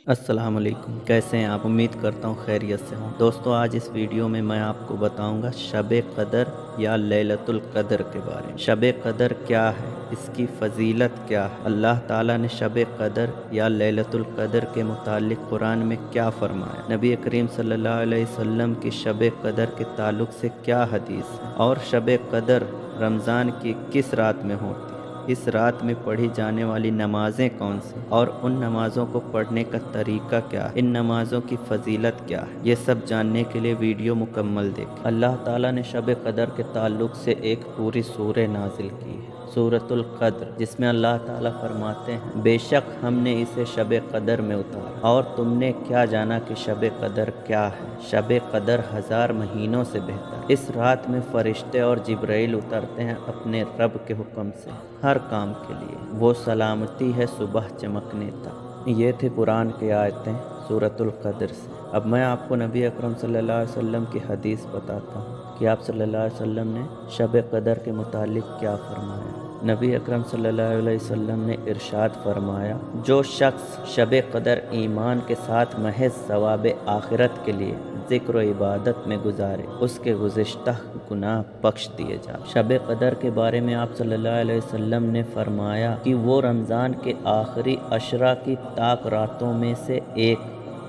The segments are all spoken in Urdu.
السلام علیکم، کیسے ہیں آپ؟ امید کرتا ہوں خیریت سے ہوں۔ دوستو، آج اس ویڈیو میں میں آپ کو بتاؤں گا شب قدر یا لیلۃ القدر کے بارے میں۔ شب قدر کیا ہے، اس کی فضیلت کیا ہے، اللہ تعالیٰ نے شب قدر یا لیلۃ القدر کے متعلق قرآن میں کیا فرمایا، نبی کریم صلی اللہ علیہ وسلم کی شب قدر کے تعلق سے کیا حدیث ہے، اور شب قدر رمضان کی کس رات میں ہوتی ہے، اس رات میں پڑھی جانے والی نمازیں کون سی، اور ان نمازوں کو پڑھنے کا طریقہ کیا ہے، ان نمازوں کی فضیلت کیا ہے، یہ سب جاننے کے لیے ویڈیو مکمل دیکھیں۔ اللہ تعالیٰ نے شب قدر کے تعلق سے ایک پوری سورہ نازل کی ہے، سورۃ القدر، جس میں اللہ تعالیٰ فرماتے ہیں بے شک ہم نے اسے شب قدر میں اتارا، اور تم نے کیا جانا کہ شب قدر کیا ہے، شب قدر 1000 مہینوں سے بہتر۔ اس رات میں فرشتے اور جبرائیل اترتے ہیں اپنے رب کے حکم سے ہر کام کے لیے، وہ سلامتی ہے صبح چمکنے تک۔ یہ تھی قرآن کی آیتیں سورۃ القدر سے۔ اب میں آپ کو نبی اکرم صلی اللہ علیہ وسلم کی حدیث بتاتا ہوں کہ آپ صلی اللہ علیہ وسلم نے شب قدر کے متعلق کیا فرمایا۔ نبی اکرم صلی اللہ علیہ وسلم نے ارشاد فرمایا، جو شخص شب قدر ایمان کے ساتھ محض ثواب آخرت کے لیے ذکر و عبادت میں گزارے، اس کے گزشتہ گناہ بخش دیے جائیں۔ شب قدر کے بارے میں آپ صلی اللہ علیہ وسلم نے فرمایا کہ وہ رمضان کے آخری عشرہ کی طاق راتوں میں سے ایک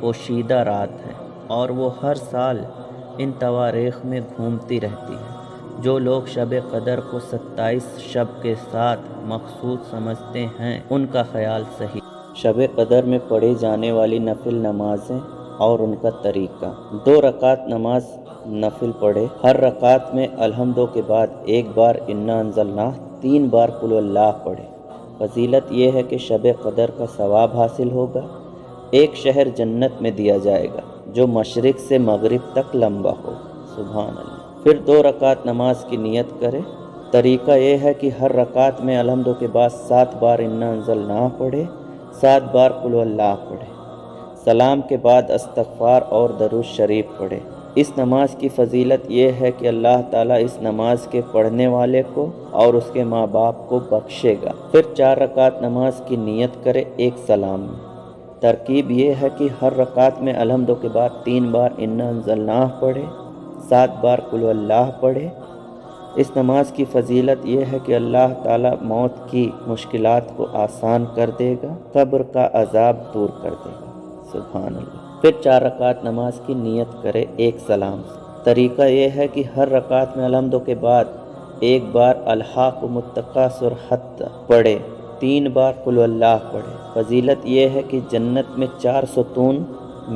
پوشیدہ رات ہے، اور وہ ہر سال ان تواریخ میں گھومتی رہتی ہے۔ جو لوگ شب قدر کو 27 شب کے ساتھ مخصوص سمجھتے ہیں، ان کا خیال صحیح۔ شب قدر میں پڑھی جانے والی نفل نمازیں اور ان کا طریقہ۔ 2 رکعت نماز نفل پڑھے، ہر رکعت میں الحمدو کے بعد 1 بار انا انزلناہ، 3 بار قل اللہ پڑھے۔ فضیلت یہ ہے کہ شب قدر کا ثواب حاصل ہوگا، ایک شہر جنت میں دیا جائے گا جو مشرق سے مغرب تک لمبا ہو۔ سبحان اللہ۔ پھر 2 رکعت نماز کی نیت کرے۔ طریقہ یہ ہے کہ ہر رکعت میں الحمدو کے بعد 7 بار انا انزلناہ پڑھے، 7 بار قل اللہ پڑھے، سلام کے بعد استغفار اور درود شریف پڑھے۔ اس نماز کی فضیلت یہ ہے کہ اللہ تعالیٰ اس نماز کے پڑھنے والے کو اور اس کے ماں باپ کو بخشے گا۔ پھر 4 رکعت نماز کی نیت کرے ایک سلام میں۔ ترکیب یہ ہے کہ ہر رکعت میں الحمدو کے بعد 3 بار انا انزلناہ پڑھے، 7 بار قل اللہ پڑھے۔ اس نماز کی فضیلت یہ ہے کہ اللہ تعالیٰ موت کی مشکلات کو آسان کر دے گا، قبر کا عذاب دور کر دے گا۔ سبحان اللہ۔ پھر 4 رکعت نماز کی نیت کرے ایک سلام سے۔ طریقہ یہ ہے کہ ہر رکعت میں الحمدو کے بعد 1 بار الحاکم التکاثر حتی پڑھے، 3 بار قل اللہ پڑھے۔ فضیلت یہ ہے کہ جنت میں 4 ستون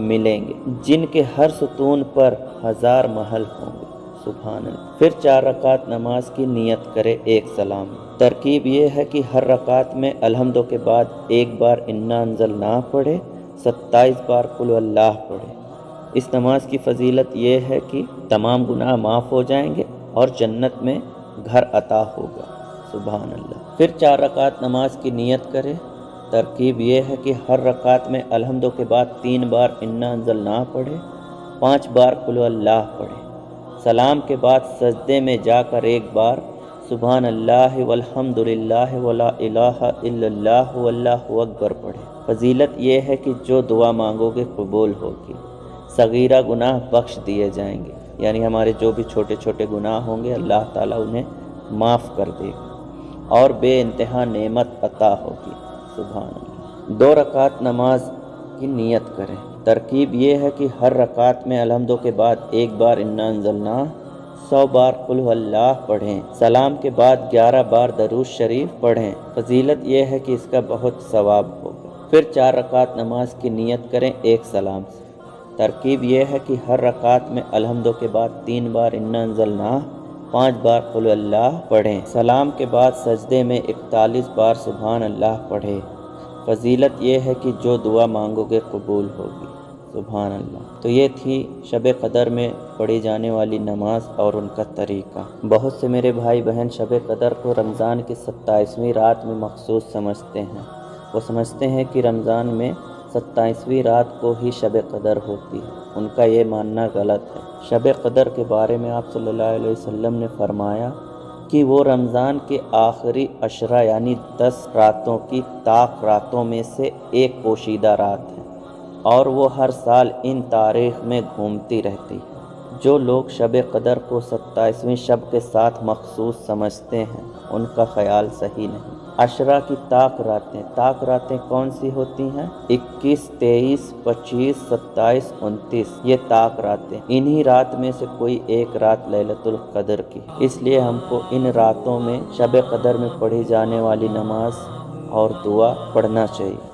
ملیں گے، جن کے ہر ستون پر 1000 محل ہوں گے۔ سبحان اللہ۔ پھر 4 رکعت نماز کی نیت کرے ایک سلام۔ ترکیب یہ ہے کہ ہر رکعت میں الحمدو کے بعد 1 بار انا انزلناہ پڑھے، 27 بار قل اللہ پڑھے۔ اس نماز کی فضیلت یہ ہے کہ تمام گناہ معاف ہو جائیں گے اور جنت میں گھر عطا ہوگا۔ سبحان اللہ۔ پھر 4 رکعت نماز کی نیت کرے۔ ترکیب یہ ہے کہ ہر رکعت میں الحمدو کے بعد 3 بار انا انزلناہ پڑھے، 5 بار قل اللہ پڑھے، سلام کے بعد سجدے میں جا کر 1 بار سبحان اللہ والحمد للہ ولا الہ الا اللہ واللہ اکبر پڑھے۔ فضیلت یہ ہے کہ جو دعا مانگو گے قبول ہوگی، صغیرہ گناہ بخش دیے جائیں گے، یعنی ہمارے جو بھی چھوٹے چھوٹے گناہ ہوں گے اللہ تعالیٰ انہیں معاف کر دے گا، اور بے انتہا نعمت عطا ہوگی۔ سبحان اللہ۔ 2 رکعت نماز کی نیت کریں۔ ترکیب یہ ہے کہ ہر رکعت میں الحمدو کے بعد 1 بار انا انزلناہ، 100 بار قل اللہ پڑھیں، سلام کے بعد 11 بار درود شریف پڑھیں۔ فضیلت یہ ہے کہ اس کا بہت ثواب ہوگا۔ پھر 4 رکعت نماز کی نیت کریں ایک سلام سے۔ ترکیب یہ ہے کہ ہر رکعت میں الحمدو کے بعد 3 بار انا انزلناہ، 5 بار قل اللہ پڑھیں، سلام کے بعد سجدے میں 41 بار سبحان اللہ پڑھیں۔ فضیلت یہ ہے کہ جو دعا مانگو گے قبول ہوگی۔ سبحان اللہ۔ تو یہ تھی شب قدر میں پڑھی جانے والی نماز اور ان کا طریقہ۔ بہت سے میرے بھائی بہن شب قدر کو رمضان کی 27ویں رات میں مخصوص سمجھتے ہیں۔ وہ سمجھتے ہیں کہ رمضان میں 27ویں رات کو ہی شب قدر ہوتی ہے۔ ان کا یہ ماننا غلط ہے۔ شب قدر کے بارے میں آپ صلی اللہ علیہ وسلم نے فرمایا، کہ وہ رمضان کے آخری عشرہ یعنی 10 راتوں کی طاق راتوں میں سے ایک پوشیدہ رات ہے، اور وہ ہر سال ان تاریخ میں گھومتی رہتی ہے۔ جو لوگ شب قدر کو 27ویں شب کے ساتھ مخصوص سمجھتے ہیں ان کا خیال صحیح نہیں۔ عشرہ کی طاق راتیں کون سی ہوتی ہیں؟ 21، 23، 25، 27، 29 یہ طاق راتیں، انہی رات میں سے کوئی ایک رات لیلۃ القدر کی، اس لیے ہم کو ان راتوں میں شب قدر میں پڑھی جانے والی نماز اور دعا پڑھنا چاہیے۔